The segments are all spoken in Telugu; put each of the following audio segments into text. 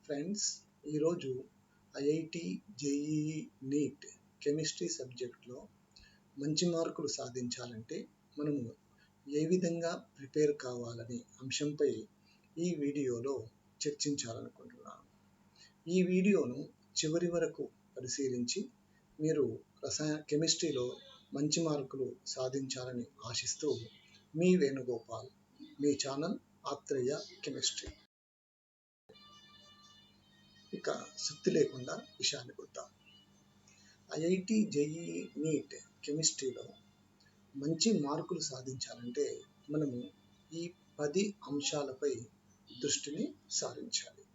ఫ్రెండ్స్, ఈరోజు ఐఐటి జేఈఈ నీట్ కెమిస్ట్రీ సబ్జెక్ట్లో మంచి మార్కులు సాధించాలంటే మనము ఏ విధంగా ప్రిపేర్ కావాలనే అంశంపై ఈ వీడియోలో చర్చించాలనుకుంటున్నాను. ఈ వీడియోను చివరి వరకు పరిశీలించి మీరు కెమిస్ట్రీలో మంచి మార్కులు సాధించాలని ఆశిస్తూ మీ వేణుగోపాల్, మీ ఛానల్ ఆత్రేయ కెమిస్ట్రీ. ఇక సుత్తి లేకుండా విషయానికి వద్దాం. ఐఐటి జేఈఈ నీట్ కెమిస్ట్రీలో మంచి మార్కులు సాధించాలంటే మనము ఈ 10 అంశాలపై దృష్టిని సారించాలి.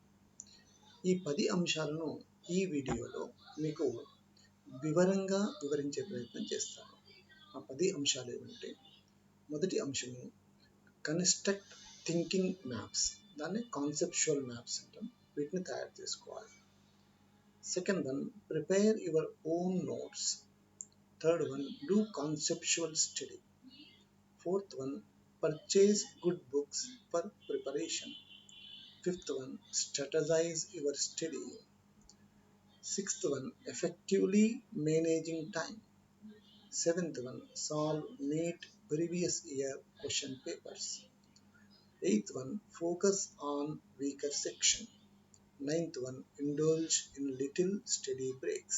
ఈ 10 అంశాలను ఈ వీడియోలో మీకు వివరంగా వివరించే ప్రయత్నం చేస్తాను. ఆ 10 అంశాలు ఏమంటే, మొదటి అంశము కన్స్ట్రక్ట్ థింకింగ్ మ్యాప్స్, దాన్ని కాన్సెప్చువల్ మ్యాప్స్ అంటాం. వీటిని తయారు చేసుకోవాలి. Second one, prepare your own notes. Third one, do conceptual study. Fourth one, purchase good books for preparation. Fifth one, strategize your study. Sixth one, effectively managing time. Seventh one, solve NEET previous year question papers. Eighth one, focus on weaker section. Ninth one, indulge in little study breaks.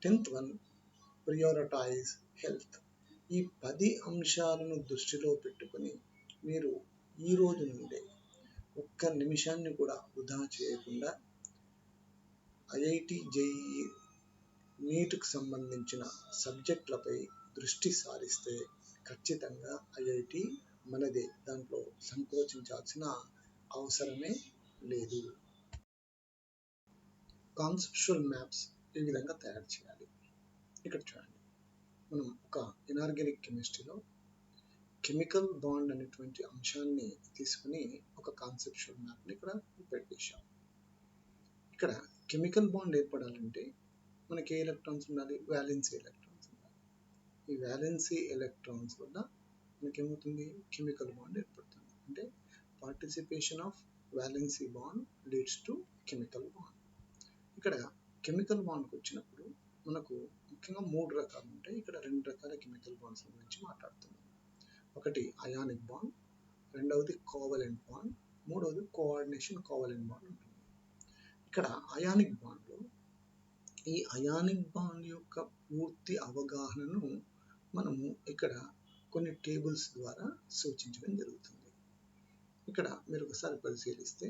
10th one, prioritize health. ఈ 10 అంశాలను దృష్టిలో పెట్టుకుని మీరు ఈ రోజు నుండే ఒక్క నిమిషాన్ని కూడా వృధా చేయకుండా ఐఐటి జేఈఈ నీట్కు సంబంధించిన సబ్జెక్టులపై దృష్టి సారిస్తే ఖచ్చితంగా ఐఐటి మనదే, దాంట్లో సంకోచించాల్సిన అవసరమే లేదు. కాన్సెప్చువల్ మ్యాప్స్ ఈ విధంగా తయారు చేయాలి. ఇక్కడ చూడండి, మనం ఒక ఇనార్గానిక్ కెమిస్ట్రీలో కెమికల్ బాండ్ అనేటువంటి అంశాన్ని తీసుకుని ఒక కాన్సెప్చువల్ మ్యాప్ని ఇక్కడ ప్రిపేర్ చేశాం. ఇక్కడ కెమికల్ బాండ్ ఏర్పడాలంటే మనకి ఏ ఎలక్ట్రాన్స్ ఉండాలి? వ్యాలెన్సీ ఎలక్ట్రాన్స్ ఉండాలి. ఈ వ్యాలెన్సీ ఎలక్ట్రాన్స్ వల్ల మనకేమవుతుంది? కెమికల్ బాండ్ ఏర్పడుతుంది. అంటే participation of valency bond leads to chemical bond. ఇక్కడ కెమికల్ బాండ్కి వచ్చినప్పుడు మనకు ముఖ్యంగా 3 రకాలు ఉంటాయి. ఇక్కడ 2 రకాల కెమికల్ బాండ్స్ గురించి మాట్లాడుతున్నాం. ఒకటి అయానిక్ బాండ్, రెండవది కోవలెంట్ బాండ్, మూడవది కోఆర్డినేషన్ కోవలెంట్ బాండ్ ఉంటుంది. ఇక్కడ అయానిక్ బాండ్లో ఈ అయానిక్ బాండ్ యొక్క పూర్తి అవగాహనను మనము ఇక్కడ కొన్ని టేబుల్స్ ద్వారా సూచించడం జరుగుతుంది. ఇక్కడ మీరు ఒకసారి పరిశీలిస్తే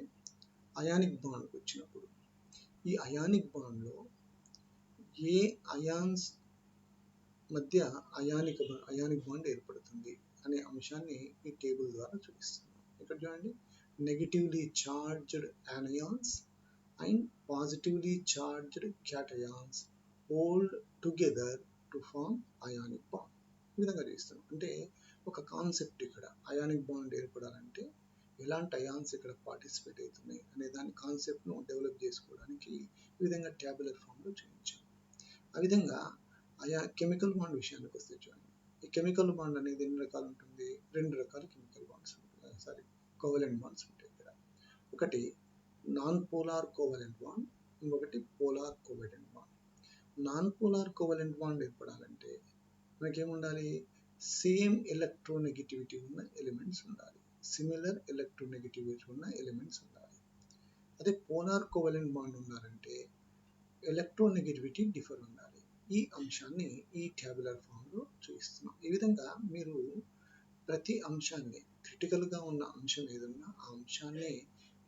అయానిక్ బాండ్కి వచ్చినప్పుడు ఈ అయానిక్ బాండ్లో ఏ అయాన్స్ మధ్య అయానిక్ బాండ్ ఏర్పడుతుంది అనే అంశాన్ని ఈ టేబుల్ ద్వారా చూపిస్తున్నాం. ఇక్కడ చూడండి, negatively charged anions and positively charged cations hold together to form ionic bond. ఈ విధంగా చేస్తున్నాం. అంటే ఒక కాన్సెప్ట్, ఇక్కడ అయానిక్ బాండ్ ఏర్పడాలంటే ఎలాంటి అయాన్స్ ఇక్కడ పార్టిసిపేట్ అవుతున్నాయి అనే దాని కాన్సెప్ట్ను డెవలప్ చేసుకోవడానికి ఈ విధంగా ట్యాబులర్ ఫామ్లో చూపించాం. ఆ విధంగా కెమికల్ బాండ్ విషయానికి వస్తే చూడండి, ఈ కెమికల్ బాండ్ అనేది ఎన్ని రకాలు ఉంటుంది? 2 రకాల కెమికల్ బాండ్స్ ఉంటాయి. కోవలెంట్ బాండ్స్ ఉంటాయి. ఇక్కడ ఒకటి నాన్ పోలార్ కోవలెంట్ బాండ్, ఇంకొకటి polar covalent bond. Non polar covalent bond ఏర్పడాలంటే మనకేముండాలి? సేమ్ ఎలక్ట్రోనెగటివిటీ ఉన్న ఎలిమెంట్స్ ఉండాలి. సిమిలర్ ఎలక్ట్రోనెగటివిటీ ఉన్న ఎలిమెంట్స్ ఉండాలి. అదే పోలార్ కోవలెంట్ బాండ్ ఉన్నారంటే ఎలక్ట్రోనెగటివిటీ డిఫర్ ఉండాలి. ఈ అంశాన్ని ఈ ట్యాబులర్ ఫామ్లో చూపిస్తున్నాం. ఈ విధంగా మీరు ప్రతి అంశాన్ని, క్రిటికల్గా ఉన్న అంశం ఏదన్నా ఆ అంశాన్ని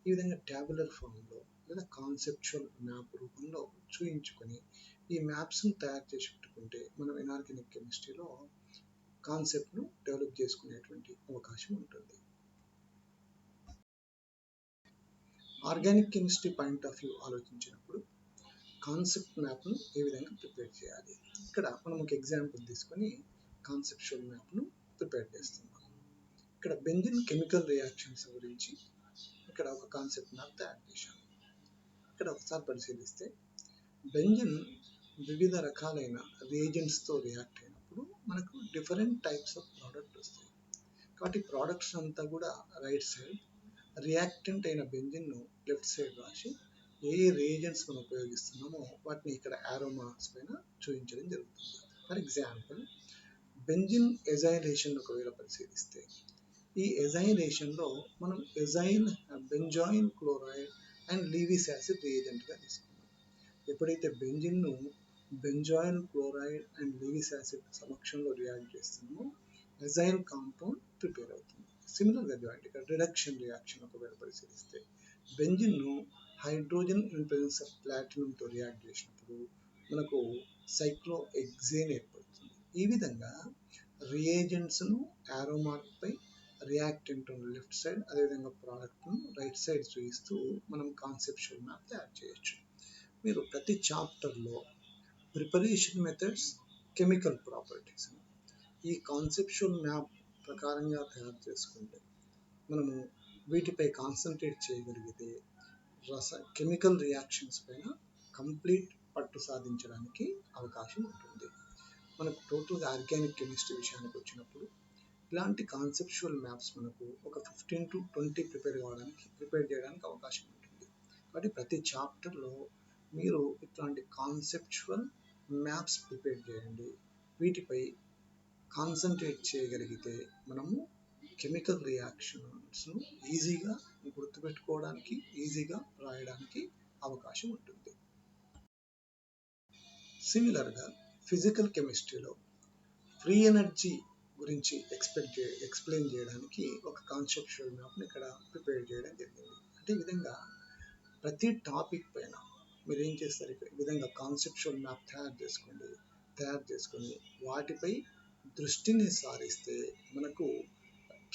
ఈ విధంగా ట్యాబులర్ ఫామ్లో లేదా కాన్సెప్చువల్ మ్యాప్ రూపంలో చూపించుకొని ఈ మ్యాప్స్ను తయారు చేసి పెట్టుకుంటే మనం ఇనార్గానిక్ కెమిస్ట్రీలో కాన్సెప్ట్ను డెవలప్ చేసుకునేటువంటి అవకాశం ఉంటుంది. Organic chemistry point of view ఆలోచించినప్పుడు కాన్సెప్ట్ మ్యాప్ను ఏ విధంగా ప్రిపేర్ చేయాలి? ఇక్కడ మనం ఒక ఎగ్జాంపుల్ తీసుకొని కాన్సెప్చువల్ మ్యాప్ను ప్రిపేర్ చేస్తున్నాం. ఇక్కడ బెంజిన్ కెమికల్ రియాక్షన్స్ గురించి ఇక్కడ ఒక కాన్సెప్ట్ మ్యాప్ తయారు చేశాను. ఇక్కడ ఒకసారి పరిశీలిస్తే బెంజిన్ వివిధ రకాలైన రియేజెంట్స్తో రియాక్ట్ అయినప్పుడు మనకు డిఫరెంట్ టైప్స్ ఆఫ్ ప్రోడక్ట్ వస్తాయి. కాబట్టి ప్రోడక్ట్స్ అంతా కూడా రైట్ సైడ్, రియాక్టెంట్ అయిన బెంజిన్ను లెఫ్ట్ సైడ్ రాసి ఏ రియేజెంట్స్ మనం ఉపయోగిస్తున్నామో వాటిని ఇక్కడ యారో మార్క్స్ పైన చూపించడం జరుగుతుంది. ఫర్ ఎగ్జాంపుల్, బెంజిన్ ఎజైలేషన్ ఒకవేళ పరిశీలిస్తే, ఈ ఎజైలేషన్లో మనం benzoyl chloride and Lewis acid రియేజెంట్గా తీసుకున్నాం. ఎప్పుడైతే బెంజిన్ను benzoyl chloride and Lewis acid సమక్షంలో రియాక్ట్ చేస్తున్నామో ఎజైల్ కాంపౌండ్ ప్రిపేర్ అవుతుంది. సిమిలర్గా చూడండి, ఇక్కడ రిడక్షన్ రియాక్షన్ ఒకవేళ పరిశీలిస్తే, బెంజిన్ను హైడ్రోజన్ ఇన్ ప్రెసెన్స్ ఆఫ్ ప్లాటినంతో రియాక్ట్ చేసినప్పుడు మనకు సైక్లోహెక్సేన్ ఏర్పడుతుంది. ఈ విధంగా రియేజెంట్స్ను యారో మార్క్ పై, రియాక్టెంట్ లెఫ్ట్ సైడ్, అదేవిధంగా ప్రోడక్ట్ను రైట్ సైడ్ చూపిస్తూ మనం కాన్సెప్చువల్ మ్యాప్ తయారు చేయొచ్చు. మీరు ప్రతి చాప్టర్లో ప్రిపరేషన్ మెథడ్స్, కెమికల్ ప్రాపర్టీస్ ఈ కాన్సెప్చువల్ మ్యాప్ ప్రకారంగా తయారు చేసుకుంటే మనము వీటిపై కాన్సన్ట్రేట్ చేయగలిగితే కెమికల్ రియాక్షన్స్ పైన కంప్లీట్ పట్టు సాధించడానికి అవకాశం ఉంటుంది. మనకు టోటల్గా ఆర్గానిక్ కెమిస్ట్రీ విషయానికి వచ్చినప్పుడు ఇలాంటి కాన్సెప్చువల్ మ్యాప్స్ మనకు ఒక 15 to 20 ప్రిపేర్ చేయడానికి అవకాశం ఉంటుంది. కాబట్టి ప్రతి చాప్టర్లో మీరు ఇట్లాంటి కాన్సెప్చువల్ మ్యాప్స్ ప్రిపేర్ చేయండి. వీటిపై కాన్సన్ట్రేట్ చేయగలిగితే మనము కెమికల్ రియాక్షన్స్ను ఈజీగా గుర్తుపెట్టుకోవడానికి, ఈజీగా రాయడానికి అవకాశం ఉంటుంది. సిమిలర్గా ఫిజికల్ కెమిస్ట్రీలో ఫ్రీ ఎనర్జీ గురించి ఎక్స్ప్లెయిన్ చేయడానికి ఒక కాన్సెప్చువల్ మ్యాప్ని ఇక్కడ ప్రిపేర్ చేయడం జరిగింది. అంటే ఈ విధంగా ప్రతి టాపిక్ పైన మీరు ఏం చేస్తారు, ఈ విధంగా కాన్సెప్చువల్ మ్యాప్ తయారు చేసుకొని వాటిపై దృష్టిని సారిస్తే మనకు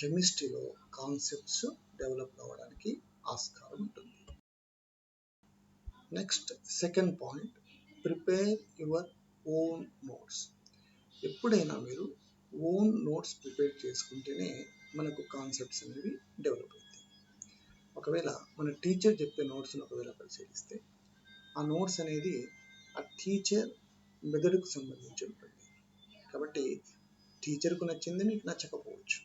కెమిస్ట్రీలో కాన్సెప్ట్స్ డెవలప్ అవ్వడానికి ఆస్కారం ఉంటుంది. Next, second point, prepare your own notes. ఎప్పుడైనా మీరు ఓన్ నోట్స్ ప్రిపేర్ చేసుకుంటేనే మనకు కాన్సెప్ట్స్ అనేవి డెవలప్ అవుతాయి. ఒకవేళ మన టీచర్ చెప్పే నోట్స్ని ఒకవేళ పరిశీలిస్తే ఆ నోట్స్ అనేది ఆ టీచర్ మెదడుకు సంబంధించి ఉంటుంది. కాబట్టి టీచర్కు నచ్చింది మీకు నచ్చకపోవచ్చు,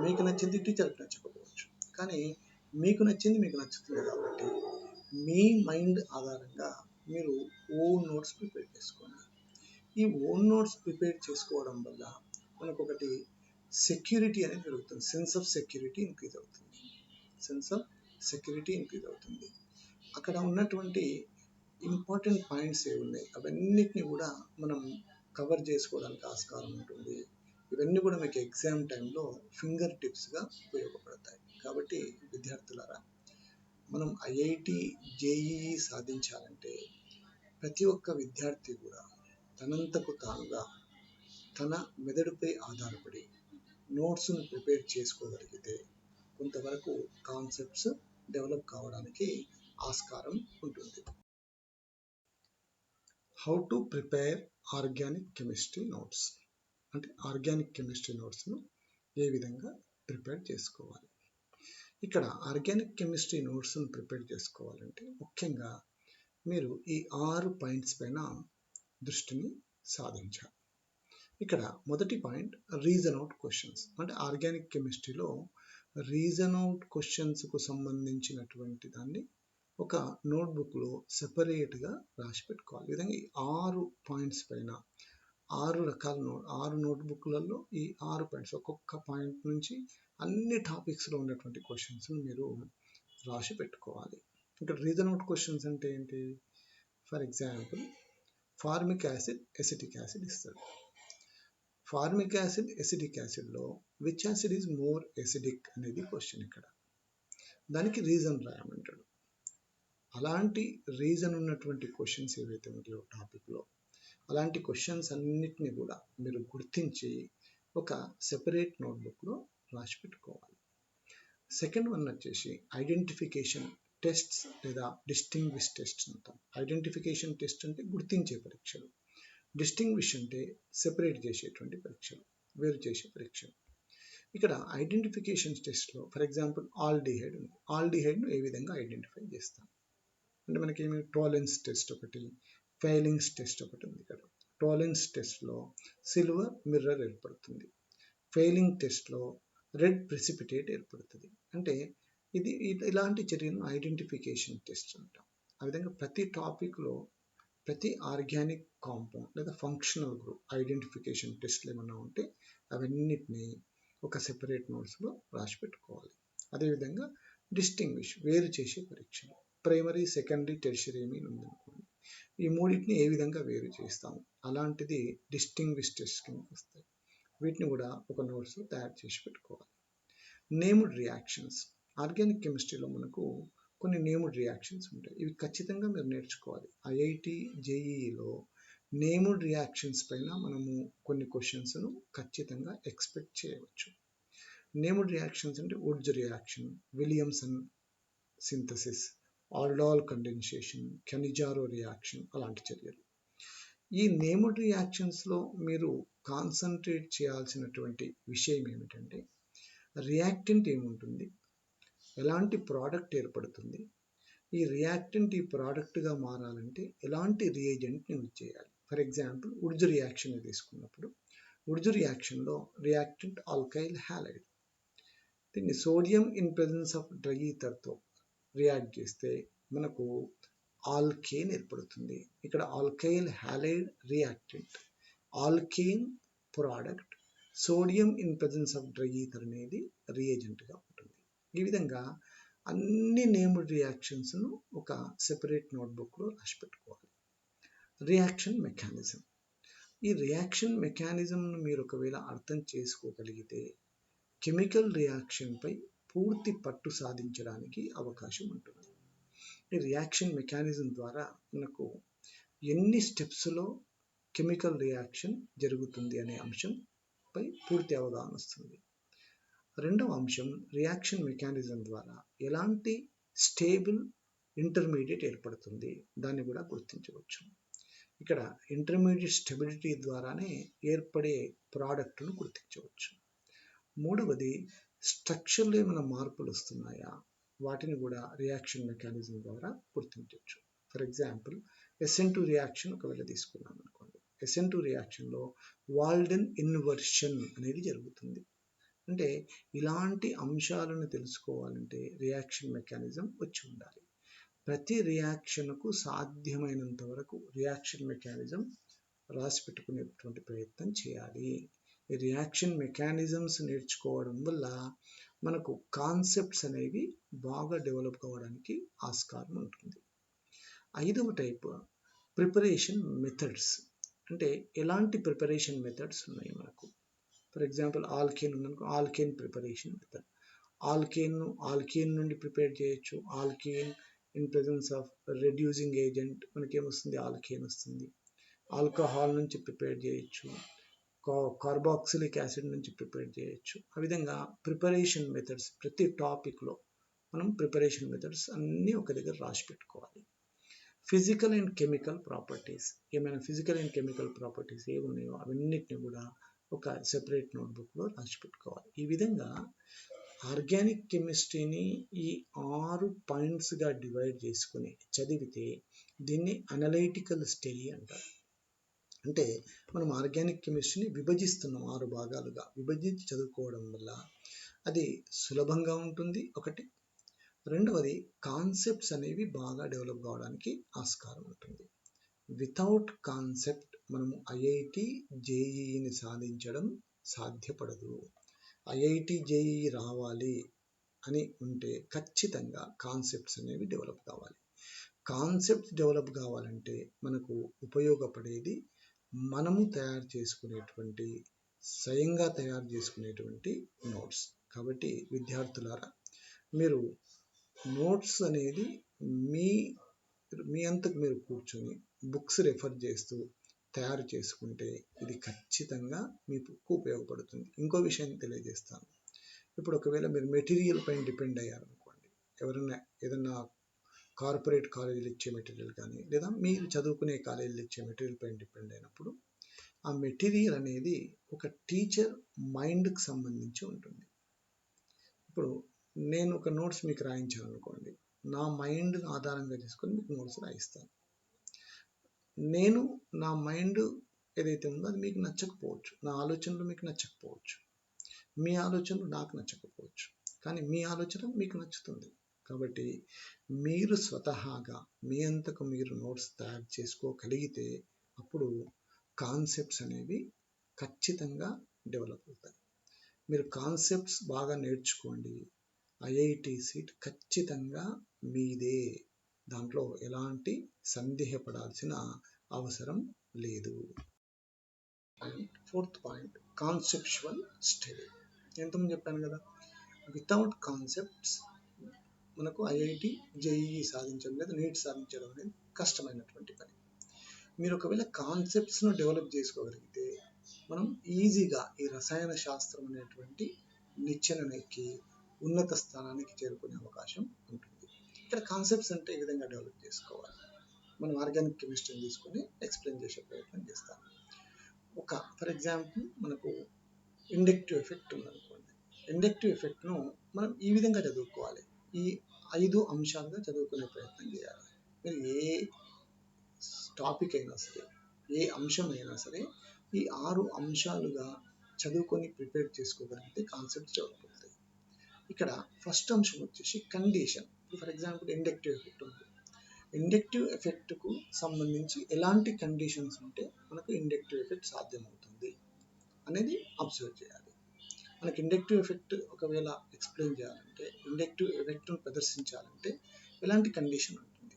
మీకు నచ్చింది టీచర్కి నచ్చకపోవచ్చు, కానీ మీకు నచ్చింది మీకు నచ్చుతుంది. కాబట్టి మీ మైండ్ ఆధారంగా మీరు ఓన్ నోట్స్ ప్రిపేర్ చేసుకోండి. ఈ ఓన్ నోట్స్ ప్రిపేర్ చేసుకోవడం వల్ల మనకు ఒకటి సెక్యూరిటీ అనేది పెరుగుతుంది, సెన్స్ ఆఫ్ సెక్యూరిటీ ఇంక్రీజ్ అవుతుంది. అక్కడ ఉన్నటువంటి ఇంపార్టెంట్ పాయింట్స్ ఏవి ఉన్నాయి అవన్నిటిని కూడా మనం కవర్ చేసుకోవడానికి ఆస్కారం ఉంటుంది. ఇవన్నీ కూడా మీకు ఎగ్జామ్ టైంలో ఫింగర్ టిప్స్గా ఉపయోగపడతాయి. కాబట్టి విద్యార్థులారా, మనం ఐఐటి, జేఈఈ సాధించాలంటే ప్రతి ఒక్క విద్యార్థి కూడా తనంతకు తానుగా తన మెదడుపై ఆధారపడి నోట్స్ను ప్రిపేర్ చేసుకోగలిగితే కొంతవరకు కాన్సెప్ట్స్ డెవలప్ కావడానికి ఆస్కారం ఉంటుంది. How to prepare organic chemistry notes, అంటే ఆర్గానిక్ కెమిస్ట్రీ నోట్స్ను ఏ విధంగా ప్రిపేర్ చేసుకోవాలి. ఇక్కడ ఆర్గానిక్ కెమిస్ట్రీ నోట్స్ను ప్రిపేర్ చేసుకోవాలంటే ముఖ్యంగా మీరు ఈ 6 పాయింట్స్ పైన దృష్టిని సాధించాలి. ఇక్కడ మొదటి పాయింట్, రీజన్ అవుట్ క్వశ్చన్స్. అంటే ఆర్గానిక్ కెమిస్ట్రీలో రీజన్ అవుట్ క్వశ్చన్స్కు సంబంధించినటువంటి దాన్ని ఒక నోట్బుక్లో సెపరేట్గా రాసి పెట్టుకోవాలి. ఈ విధంగా ఈ 6 పాయింట్స్ పైన 6 నోట్బుక్లలో ఈ 6 పాయింట్స్, ఒక్కొక్క పాయింట్ నుంచి అన్ని టాపిక్స్లో ఉన్నటువంటి క్వశ్చన్స్ని మీరు రాసి పెట్టుకోవాలి. ఇక్కడ రీజన్ అవుట్ క్వశ్చన్స్ అంటే ఏంటి? For example, formic acid, acetic acid ఇస్తాడు. ఫార్మిక్ యాసిడ్, ఎసిటిక్ యాసిడ్లో which acid is more acidic అనేది క్వశ్చన్. ఇక్కడ దానికి రీజన్ రాయమంటాడు. అలాంటి రీజన్ ఉన్నటువంటి క్వశ్చన్స్ ఏవైతే ఉంటాయో టాపిక్లో, అలాంటి క్వశ్చన్స్ అన్నిటిని కూడా మీరు గుర్తించి ఒక సెపరేట్ నోట్బుక్లో రాసి పెట్టుకోవాలి. సెకండ్ వన్ వచ్చేసి ఐడెంటిఫికేషన్ టెస్ట్స్ లేదా డిస్టింగ్విష్ టెస్ట్స్ అంటాం. ఐడెంటిఫికేషన్ టెస్ట్ అంటే గుర్తించే పరీక్షలు, డిస్టింగ్విష్ అంటే సెపరేట్ చేసేటువంటి పరీక్షలు, వేరు చేసే పరీక్షలు. ఇక్కడ ఐడెంటిఫికేషన్ టెస్ట్లో ఫర్ ఎగ్జాంపుల్ ఆల్డిహైడ్ ఉంది. ఆల్డిహైడ్ను ఏ విధంగా ఐడెంటిఫై చేస్తాం అంటే మనకి టోలెన్స్ టెస్ట్ ఒకటి, ఫెయిలింగ్స్ టెస్ట్ ఒకటి ఉంది. ఇక్కడ టోలెన్స్ టెస్ట్లో సిల్వర్ మిర్రర్ ఏర్పడుతుంది, ఫెయిలింగ్ టెస్ట్లో రెడ్ ప్రెసిపిటేట్ ఏర్పడుతుంది. అంటే ఇలాంటి చర్యను ఐడెంటిఫికేషన్ టెస్ట్ అంటాం. ఆ విధంగా ప్రతి టాపిక్లో ప్రతి ఆర్గానిక్ కాంపౌండ్ లేదా ఫంక్షనల్ గ్రూప్ ఐడెంటిఫికేషన్ టెస్ట్లు ఏమన్నా ఉంటే అవన్నిటిని ఒక సెపరేట్ నోట్స్లో రాసి పెట్టుకోవాలి. అదేవిధంగా డిస్టింగ్విష్ వేరు చేసే పరీక్షలు ప్రైమరీ, సెకండరీ, టెర్షియరీ అని ఉందనుకోండి. ఈ మూడింటిని ఏ విధంగా వేరు చేస్తాము అలాంటిది డిస్టింగ్విష్ టెస్ట్ కిందకి వస్తాయి. వీటిని కూడా ఒక నోట్స్ తయారు చేసి పెట్టుకోవాలి. నేమ్డ్ రియాక్షన్స్ ఆర్గానిక్ కెమిస్ట్రీలో మనకు కొన్ని నేమ్డ్ రియాక్షన్స్ ఉంటాయి. ఇవి ఖచ్చితంగా మీరు నేర్చుకోవాలి. ఐఐటి జేఈఈలో నేమ్డ్ రియాక్షన్స్ పైన మనము కొన్ని క్వశ్చన్స్ను ఖచ్చితంగా ఎక్స్పెక్ట్ చేయవచ్చు. నేమ్డ్ రియాక్షన్స్ అంటే Wurtz reaction, Williamson synthesis, aldol condensation, Cannizzaro reaction అలాంటి చర్యలు. ఈ నేమ్డ్ రియాక్షన్స్లో మీరు కాన్సన్ట్రేట్ చేయాల్సినటువంటి విషయం ఏమిటంటే రియాక్టెంట్ ఏముంటుంది, ఎలాంటి ప్రోడక్ట్ ఏర్పడుతుంది, ఈ రియాక్టెంట్ ఈ ప్రోడక్ట్గా మారాలంటే ఎలాంటి రియేజెంట్ని యూజ్ చేయాలి. ఫర్ ఎగ్జాంపుల్ వుడ్జ్ రియాక్షన్ తీసుకున్నప్పుడు వుడ్జ్ రియాక్షన్లో రియాక్టెంట్ ఆల్కైల్ హ్యాలైడ్, దీన్ని sodium in presence of dry ఈథర్తో రియాక్ట్ చేస్తే మనకు ఆల్కేన్ ఏర్పడుతుంది. ఇక్కడ alkyl halide reactant, alkane product, sodium in presence of dry ether అనేది రియేజెంట్గా ఉంటుంది. ఈ విధంగా అన్ని నేమ్డ్ రియాక్షన్స్ను ఒక సెపరేట్ నోట్బుక్లో రాసి పెట్టుకోవాలి. రియాక్షన్ మెకానిజం, ఈ రియాక్షన్ మెకానిజంను మీరు ఒకవేళ అర్థం చేసుకోగలిగితే కెమికల్ రియాక్షన్పై పూర్తి పట్టు సాధించడానికి అవకాశం ఉంటుంది. ఈ రియాక్షన్ మెకానిజం ద్వారా మనకు ఎన్ని స్టెప్స్లో కెమికల్ రియాక్షన్ జరుగుతుంది అనే అంశంపై పూర్తి అవగాహన వస్తుంది. రెండవ అంశం రియాక్షన్ మెకానిజం ద్వారా ఎలాంటి స్టేబుల్ ఇంటర్మీడియట్ ఏర్పడుతుంది దాన్ని కూడా గుర్తించవచ్చు. ఇక్కడ ఇంటర్మీడియట్ స్టెబిలిటీ ద్వారానే ఏర్పడే ప్రోడక్ట్ను గుర్తించవచ్చు. మూడవది స్ట్రక్చర్లో ఏమైనా మార్పులు వస్తున్నాయా వాటిని కూడా రియాక్షన్ మెకానిజం ద్వారా గుర్తించవచ్చు. ఫర్ ఎగ్జాంపుల్ SN2 రియాక్షన్ ఒకవేళ తీసుకున్నాం అనుకోండి, SN2 రియాక్షన్లో వాల్డెన్ ఇన్వర్షన్ అనేది జరుగుతుంది. అంటే ఇలాంటి అంశాలను తెలుసుకోవాలంటే రియాక్షన్ మెకానిజం వచ్చి ఉండాలి. ప్రతి రియాక్షన్కు సాధ్యమైనంత వరకు రియాక్షన్ మెకానిజం రాసి పెట్టుకునేటువంటి ప్రయత్నం చేయాలి. ఈ రియాక్షన్ మెకానిజమ్స్ నేర్చుకోవడం వల్ల మనకు కాన్సెప్ట్స్ అనేవి బాగా డెవలప్ కావడానికి ఆస్కారం ఉంటుంది. ఐదవ టైప్ ప్రిపరేషన్ మెథడ్స్, అంటే ఎలాంటి ప్రిపరేషన్ మెథడ్స్ ఉన్నాయి మనకు. ఫర్ ఎగ్జాంపుల్ ఆల్కేన్ ఉందనుకో, ఆల్కేన్ ప్రిపరేషన్ మెథడ్, ఆల్కేన్ నుండి ప్రిపేర్ చేయొచ్చు. Alkane in presence of reducing agent మనకేమొస్తుంది, ఆల్కేన్ వస్తుంది. ఆల్కహాల్ నుంచి ప్రిపేర్ చేయొచ్చు, కార్బాక్సిలిక్ యాసిడ్ నుంచి ప్రిపేర్ చేయొచ్చు. ఆ విధంగా ప్రిపరేషన్ మెథడ్స్ ప్రతి టాపిక్లో మనం ప్రిపరేషన్ మెథడ్స్ అన్నీ ఒక దగ్గర రాసి పెట్టుకోవాలి. ఫిజికల్ అండ్ కెమికల్ ప్రాపర్టీస్, ఏమైనా physical and chemical properties A ఉన్నాయో అవన్నిటిని కూడా ఒక సెపరేట్ నోట్బుక్లో రాసి పెట్టుకోవాలి. ఈ విధంగా ఆర్గానిక్ కెమిస్ట్రీని ఈ 6 పాయింట్స్గా డివైడ్ చేసుకుని చదివితే దీన్ని అనలైటికల్ స్టడీ అంటారు. అంటే మనం ఆర్గానిక్ కెమిస్ట్రీని విభజిస్తున్నాం, 6 భాగాలుగా విభజించి చదువుకోవడం వల్ల అది సులభంగా ఉంటుంది ఒకటి. రెండవది కాన్సెప్ట్స్ అనేవి బాగా డెవలప్ కావడానికి ఆస్కారం ఉంటుంది. వితౌట్ కాన్సెప్ట్ మనము ఐఐటి జేఈఈని సాధించడం సాధ్యపడదు. ఐఐటి జేఈఈ రావాలి అని ఉంటే ఖచ్చితంగా కాన్సెప్ట్స్ అనేవి డెవలప్ కావాలి. కాన్సెప్ట్స్ డెవలప్ కావాలంటే మనకు ఉపయోగపడేది మనము స్వయంగా తయారు చేసుకునేటువంటి నోట్స్. కాబట్టి విద్యార్థులారా, మీరు నోట్స్ అనేది మీ అంతకు మీరు కూర్చొని బుక్స్ రెఫర్ చేస్తూ తయారు చేసుకుంటే ఇది ఖచ్చితంగా మీకు ఉపయోగపడుతుంది. ఇంకో విషయం తెలియజేస్తాను. ఇప్పుడు ఒకవేళ మీరు మెటీరియల్ పైన డిపెండ్ అయ్యారనుకోండి, ఎవరైనా ఏదన్నా కార్పొరేట్ కాలేజీలు ఇచ్చే మెటీరియల్ కానీ లేదా మీరు చదువుకునే కాలేజీలు ఇచ్చే మెటీరియల్ పైన డిపెండ్ అయినప్పుడు ఆ మెటీరియల్ అనేది ఒక టీచర్ మైండ్కి సంబంధించి ఉంటుంది. ఇప్పుడు నేను ఒక నోట్స్ మీకు రాయించాను అనుకోండి, నా మైండ్ ఆధారంగా చేసుకొని మీకు నోట్స్ రాయిస్తాను. నా మైండ్ ఏదైతే ఉందో అది మీకు నచ్చకపోవచ్చు, నా ఆలోచనలు మీకు నచ్చకపోవచ్చు, మీ ఆలోచనలు నాకు నచ్చకపోవచ్చు, కానీ మీ ఆలోచన మీకు నచ్చుతుంది. కాబట్టి మీరు స్వతహాగా మీ అంతకు మీరు నోట్స్ తయారు చేసుకోగలిగితే అప్పుడు కాన్సెప్ట్స్ అనేవి ఖచ్చితంగా డెవలప్ అవుతాయి. మీరు కాన్సెప్ట్స్ బాగా నేర్చుకోండి, ఐఐటి సీట్ ఖచ్చితంగా మీదే. దాంట్లో ఎలాంటి సందేహపడాల్సిన అవసరం లేదు. Fourth point, conceptual study. ఎంతమంది చెప్పాను కదా, వితౌట్ కాన్సెప్ట్స్ మనకు ఐఐటి జేఈఈ సాధించడం లేదా నీట్ సాధించడం అనేది కష్టమైనటువంటి పని. మీరు ఒకవేళ కాన్సెప్ట్స్ను డెవలప్ చేసుకోగలిగితే మనం ఈజీగా ఈ రసాయన శాస్త్రం అనేటువంటి నిచ్చెనెక్కి ఉన్నత స్థానానికి చేరుకునే అవకాశం ఉంటుంది. ఇక్కడ కాన్సెప్ట్స్ అంటే ఈ విధంగా డెవలప్ చేసుకోవాలి. మనం ఆర్గానిక్ కెమిస్ట్రీని తీసుకొని ఎక్స్ప్లెయిన్ చేసే ప్రయత్నం చేస్తాం. ఫర్ ఎగ్జాంపుల్ మనకు ఇండక్టివ్ ఎఫెక్ట్ ఉందనుకోండి. ఇండక్టివ్ ఎఫెక్ట్ను మనం ఈ విధంగా చదువుకోవాలి. ఈ 5 అంశాలుగా చదువుకునే ప్రయత్నం చేయాలి. మీరు ఏ టాపిక్ అయినా సరే, ఏ అంశం అయినా సరే ఈ 6 అంశాలుగా చదువుకొని ప్రిపేర్ చేసుకోగలిగితే కాన్సెప్ట్స్ డెవలప్ అవుతాయి. ఇక్కడ ఫస్ట్ అంశం వచ్చేసి condition. For example inductive effect ఉంది. ఇండక్టివ్ ఎఫెక్ట్కు సంబంధించి ఎలాంటి కండిషన్స్ ఉంటే మనకు ఇండక్టివ్ ఎఫెక్ట్ సాధ్యమవుతుంది అనేది అబ్జర్వ్ చేయాలి. మనకి ఇండక్టివ్ ఎఫెక్ట్ ఒకవేళ ఎక్స్ప్లెయిన్ చేయాలంటే, ఇండక్టివ్ ఎఫెక్ట్ను ప్రదర్శించాలంటే ఎలాంటి కండిషన్ ఉంటుంది?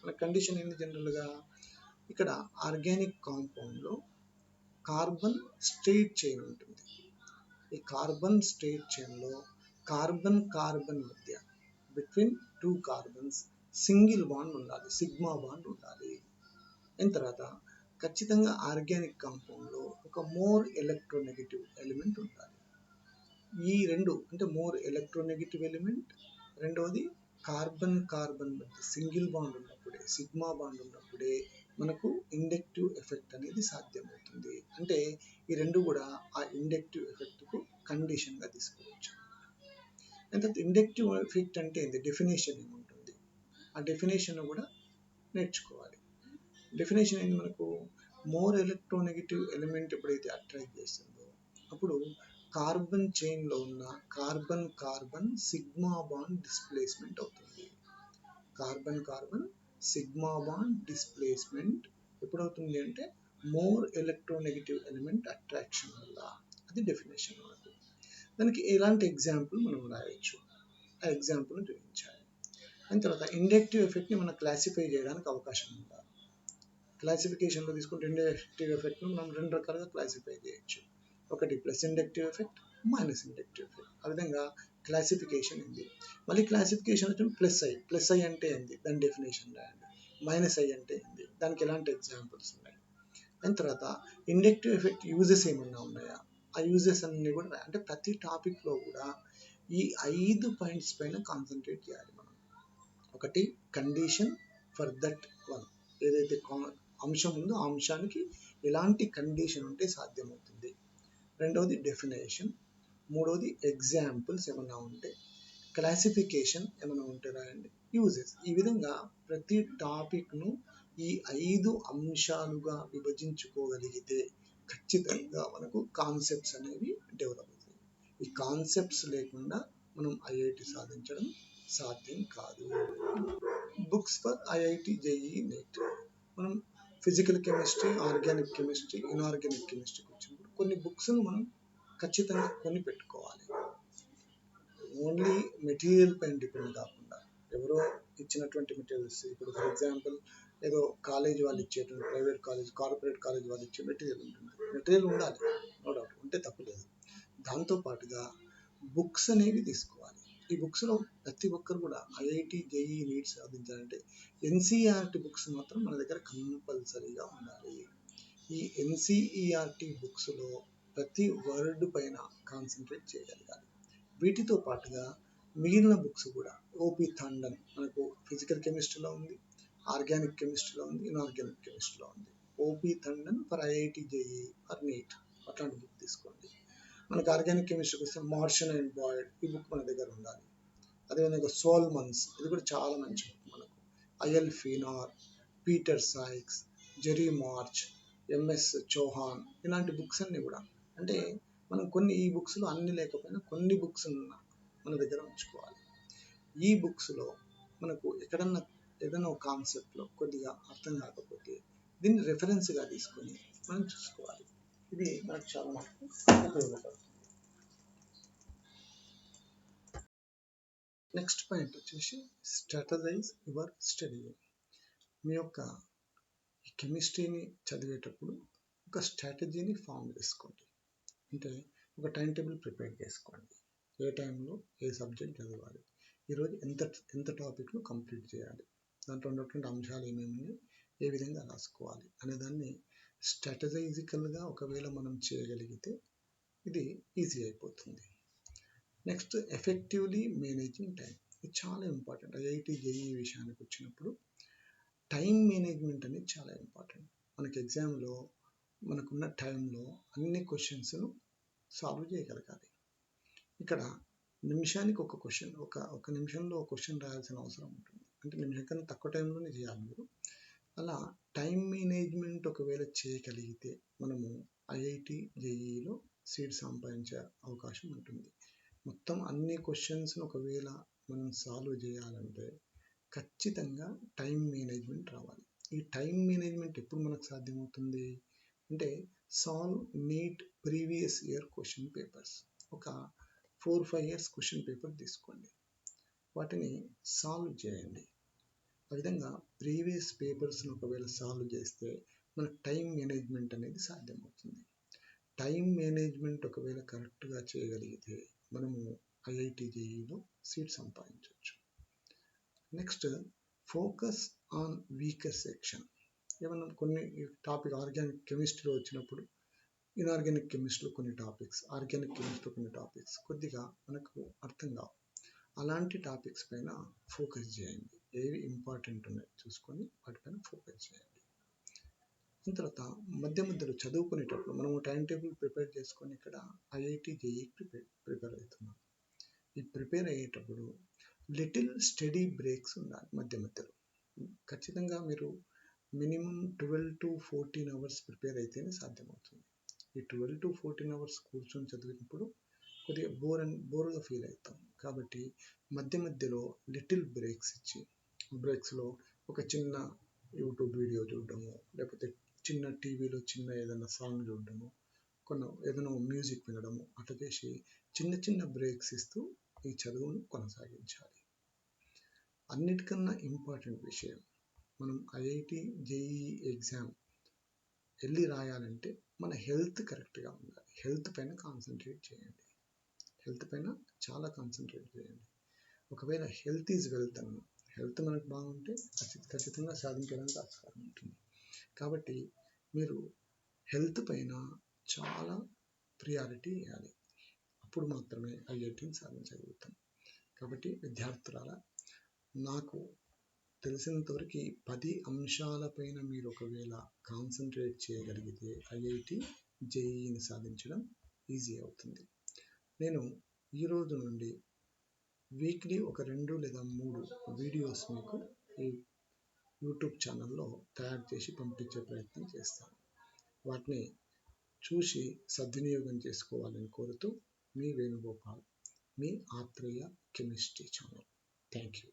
మన కండిషన్ ఏంటి జనరల్గా? ఇక్కడ ఆర్గానిక్ కాంపౌండ్లో కార్బన్ స్ట్రెయిట్ చైన్ ఉంటుంది. ఈ కార్బన్ స్ట్రెయిట్ చైన్లో కార్బన్ కార్బన్ మధ్య బిట్వీన్ 2 కార్బన్స్ సింగిల్ బాండ్ ఉండాలి, సిగ్మా బాండ్ ఉండాలి. అయిన తర్వాత ఖచ్చితంగా ఆర్గానిక్ కాంపౌండ్లో ఒక మోర్ ఎలక్ట్రోనెగటివ్ ఎలిమెంట్ ఉండాలి. ఈ రెండు అంటే మోర్ ఎలక్ట్రోనెగటివ్ ఎలిమెంట్, రెండవది కార్బన్ కార్బన్ మధ్య సింగిల్ బాండ్ ఉన్నప్పుడే, సిగ్మా బాండ్ ఉన్నప్పుడే మనకు ఇండక్టివ్ ఎఫెక్ట్ అనేది సాధ్యమవుతుంది. అంటే ఈ రెండు కూడా ఆ ఇండక్టివ్ ఎఫెక్ట్కు కండిషన్గా తీసుకోవచ్చు. అంటే ఇండక్టివ్ ఎఫెక్ట్ అంటే ఏంటి, డెఫినేషన్ ఏముంటుంది, ఆ డెఫినేషన్ కూడా నేర్చుకోవాలి. డెఫినేషన్ ఏంటి, మనకు మోర్ ఎలక్ట్రోనెగటివ్ ఎలిమెంట్ ఎప్పుడైతే అట్రాక్ట్ చేస్తుందో అప్పుడు కార్బన్ చైన్లో ఉన్న carbon carbon sigma bond displacement అవుతుంది. Carbon carbon sigma bond displacement ఎప్పుడవుతుంది అంటే మోర్ ఎలక్ట్రోనెగటివ్ ఎలిమెంట్ అట్రాక్షన్ వల్ల. అది డెఫినేషన్. మనకు దానికి ఎలాంటి ఎగ్జాంపుల్ మనం రాయొచ్చు, ఆ ఎగ్జాంపుల్ని చూపించాలి. దాని తర్వాత ఇండక్టివ్ ఎఫెక్ట్ని మనం క్లాసిఫై చేయడానికి అవకాశం ఉండాలి. క్లాసిఫికేషన్లో తీసుకుంటే ఇండక్టివ్ ఎఫెక్ట్ను మనం 2 రకాలుగా క్లాసిఫై చేయొచ్చు. ఒకటి plus inductive effect, minus inductive effect. ఆ విధంగా క్లాసిఫికేషన్ ఉంది. మళ్ళీ క్లాసిఫికేషన్ వచ్చి ప్లస్ ఐ అంటే ఏంది, దాని డెఫినేషన్ రాయండి. మైనస్ ఐ అంటే ఏంది, దానికి ఎలాంటి ఎగ్జాంపుల్స్ ఉన్నాయి. దాని తర్వాత ఇండక్టివ్ ఎఫెక్ట్ యూజెస్ ఏమన్నా ఉన్నాయా, ఆ యూజెస్ అన్ని కూడా అంటే ప్రతి టాపిక్లో కూడా ఈ 5 పాయింట్స్ పైన కాన్సన్ట్రేట్ చేయాలి మనం. ఒకటి కండిషన్ ఫర్ దట్ వన్, ఏదైతే అంశం ఉందో ఆ అంశానికి ఎలాంటి కండిషన్ ఉంటే సాధ్యమవుతుంది. రెండవది డెఫినేషన్, మూడవది ఎగ్జాంపుల్స్ ఏమైనా ఉంటే, క్లాసిఫికేషన్ ఏమైనా ఉంటే రాయండి, యూజెస్. ఈ విధంగా ప్రతి టాపిక్ను ఈ 5 అంశాలుగా విభజించుకోగలిగితే ఖచ్చితంగా మనకు కాన్సెప్ట్స్ అనేవి డెవలప్ అవుతాయి. ఈ కాన్సెప్ట్స్ లేకుండా మనం ఐఐటి సాధించడం సాధ్యం కాదు. Books for IIT JEE NEET. మనం physical chemistry, organic chemistry, inorganic కెమిస్ట్రీకి వచ్చినప్పుడు కొన్ని బుక్స్ను మనం ఖచ్చితంగా కొని పెట్టుకోవాలి. ఓన్లీ మెటీరియల్ పైన డిపెండ్ కాకుండా ఎవరో ఇచ్చినటువంటి మెటీరియల్స్, ఇప్పుడు ఫర్ ఎగ్జాంపుల్ ఏదో కాలేజ్ వాళ్ళు ఇచ్చేటువంటి ప్రైవేట్ కాలేజ్, కార్పొరేట్ కాలేజ్ వాళ్ళు ఇచ్చే మెటీరియల్ ఉంటుంది. మెటీరియల్ ఉండాలి, నో డౌట్, ఉంటే తప్పులేదు. దాంతోపాటుగా బుక్స్ అనేవి తీసుకోవాలి. ఈ బుక్స్లో ప్రతి ఒక్కరు కూడా ఐఐటి జేఈఈ నీట్ సాధించాలంటే ఎన్సీఈఆర్టీ బుక్స్ మాత్రం మన దగ్గర కంపల్సరీగా ఉండాలి. ఈ ఎన్సీఈఆర్టీ బుక్స్లో ప్రతి వర్డ్ పైన కాన్సన్ట్రేట్ చేయగలగాలి. వీటితో పాటుగా మిగిలిన బుక్స్ కూడా, ఓపి థండన్ మనకు ఫిజికల్ కెమిస్ట్రీలో ఉంది, ఆర్గానిక్ కెమిస్ట్రీలో ఉంది, ఇన్ఆర్గానిక్ కెమిస్ట్రీలో ఉంది. O P Tandon for IIT JEE or NEET, అట్లాంటి బుక్ తీసుకోండి. మనకు ఆర్గానిక్ కెమిస్ట్రీకి వస్తే మార్షన్ అండ్ బాయిడ్, ఈ బుక్ మన దగ్గర ఉండాలి. అదేవిధంగా సోల్మన్స్, ఇది కూడా చాలా మంచి బుక్ మనకు. IL Finar, Peter Sykes, Jerry March, MS Chauhan, ఇలాంటి బుక్స్ అన్నీ కూడా, అంటే మనం కొన్ని ఈ బుక్స్లో అన్ని లేకపోయినా కొన్ని బుక్స్ మన దగ్గర ఉంచుకోవాలి. ఈ బుక్స్లో మనకు ఎక్కడన్నా ఏదైనా ఒక కాన్సెప్ట్లో కొద్దిగా అర్థం కాకపోతే దీన్ని రెఫరెన్స్గా తీసుకొని మనం చూసుకోవాలి. ఇది మనకు చాలా మటుకు ఉపయోగపడుతుంది. నెక్స్ట్ పాయింట్ వచ్చేసి స్ట్రాటజైజ్ యువర్ స్టడీ. మీ యొక్క కెమిస్ట్రీని చదివేటప్పుడు ఒక స్ట్రాటజీని ఫామ్ చేసుకోండి. అంటే ఒక టైం టేబుల్ ప్రిపేర్ చేసుకోండి. ఏ టైంలో ఏ సబ్జెక్ట్ చదవాలి, ఈరోజు ఎంత టాపిక్ను కంప్లీట్ చేయాలి, దాంట్లో ఉన్నటువంటి అంశాలు ఏమేమి ఉన్నాయి, ఏ విధంగా రాసుకోవాలి అనే దాన్ని స్ట్రాటజైజికల్గా ఒకవేళ మనం చేయగలిగితే ఇది ఈజీ అయిపోతుంది. Next effectively managing time. ఇది చాలా ఇంపార్టెంట్. ఐఐటి జేఈఈ విషయానికి వచ్చినప్పుడు టైం మేనేజ్మెంట్ అనేది చాలా ఇంపార్టెంట్. మనకి ఎగ్జామ్లో మనకున్న టైంలో అన్ని క్వశ్చన్స్ను సాల్వ్ చేయగలగాలి. ఇక్కడ నిమిషానికి ఒక క్వశ్చన్, ఒక నిమిషంలో ఒక క్వశ్చన్ రాయాల్సిన అవసరం ఉంటుంది. అంటే నిమిషం కన్నా తక్కువ టైంలోనే చేయాలి మీరు. అలా టైం మేనేజ్మెంట్ ఒకవేళ చేయగలిగితే మనము ఐఐటి జేఈఈలో సీట్ సంపాదించే అవకాశం ఉంటుంది. మొత్తం అన్ని క్వశ్చన్స్ను ఒకవేళ మనం సాల్వ్ చేయాలంటే ఖచ్చితంగా టైం మేనేజ్మెంట్ రావాలి. ఈ టైం మేనేజ్మెంట్ ఎప్పుడు మనకు సాధ్యమవుతుంది అంటే solve NEET previous year question papers. ఒక 4-5 years క్వశ్చన్ పేపర్ తీసుకోండి, వాటిని సాల్వ్ చేయండి. ఆ విధంగా ప్రీవియస్ పేపర్స్ను ఒకవేళ సాల్వ్ చేస్తే మనకు టైం మేనేజ్మెంట్ అనేది సాధ్యమవుతుంది. టైం మేనేజ్మెంట్ ఒకవేళ కరెక్ట్గా చేయగలిగితే మనము ఐఐటి జేఈఈలో సీట్ సంపాదించవచ్చు. Next focus on weaker section. ఏమన్నా కొన్ని టాపిక్ ఆర్గానిక్ కెమిస్ట్రీలో వచ్చినప్పుడు ఇన్ఆర్గానిక్ కెమిస్ట్రీలో కొన్ని టాపిక్స్, ఆర్గానిక్ కెమిస్ట్రీలో కొన్ని టాపిక్స్ కొద్దిగా మనకు అర్థం కావు. అలాంటి టాపిక్స్ పైన ఫోకస్ చేయండి. ఏవి ఇంపార్టెంట్ ఉన్నాయో చూసుకొని వాటిపైన ఫోకస్ చేయండి. దాని తర్వాత మధ్యలో చదువుకునేటప్పుడు మనము టైం టేబుల్ ప్రిపేర్ చేసుకొని ఇక్కడ ఐఐటి జేఈఈ ప్రిపేర్ అవుతున్నాం. ఈ ప్రిపేర్ అయ్యేటప్పుడు లిటిల్ స్టడీ బ్రేక్స్ ఉండాలి మధ్యలో. ఖచ్చితంగా మీరు మినిమం 12 to 14 hours ప్రిపేర్ అయితేనే సాధ్యమవుతుంది. ఈ 12 to 14 hours కూర్చొని చదివినప్పుడు కొద్దిగా బోర్గా ఫీల్ అవుతాం. కాబట్టి మధ్యలో లిటిల్ బ్రేక్స్ ఇచ్చి, బ్రేక్స్లో ఒక చిన్న యూట్యూబ్ వీడియో చూడడము, లేకపోతే చిన్న టీవీలో చిన్న ఏదైనా సాంగ్ చూడడము, ఏదైనా మ్యూజిక్ వినడము, అట్లా చేసి చిన్న బ్రేక్స్ ఇస్తూ ఈ చదువును కొనసాగించాలి. అన్నిటికన్నా ఇంపార్టెంట్ విషయం, మనం ఐఐటి జేఈఈ ఎగ్జామ్ వెళ్ళి రాయాలంటే మన హెల్త్ కరెక్ట్గా ఉండాలి. హెల్త్ పైన కాన్సన్ట్రేట్ చేయండి. హెల్త్ పైన చాలా కాన్సన్ట్రేట్ చేయండి. ఒకవేళ హెల్త్ ఈజ్ వెల్త్ అన్న, హెల్త్ మనకు బాగుంటే ఖచ్చితంగా సాధించడానికి ఆస్కారం ఉంటుంది. కాబట్టి మీరు హెల్త్ పైన చాలా ప్రియారిటీ ఇవ్వాలి. అప్పుడు మాత్రమే ఐఐటిని సాధించగలుగుతాం. కాబట్టి విద్యార్థులారా, నాకు తెలిసినంతవరకు 10 అంశాలపైన మీరు ఒకవేళ కాన్సన్ట్రేట్ చేయగలిగితే ఐఐటి జేఈఈని సాధించడం ఈజీ అవుతుంది. నేను ఈరోజు నుండి వీక్లీ ఒక 2 లేదా 3 వీడియోస్ మీకు ఈ యూట్యూబ్ ఛానల్లో తయారు చేసి పంపించే ప్రయత్నం చేస్తాను. వాటిని చూసి సద్వినియోగం చేసుకోవాలని కోరుతూ మీ వేణుగోపాల్, మీ Atreya chemistry channel. Thank you.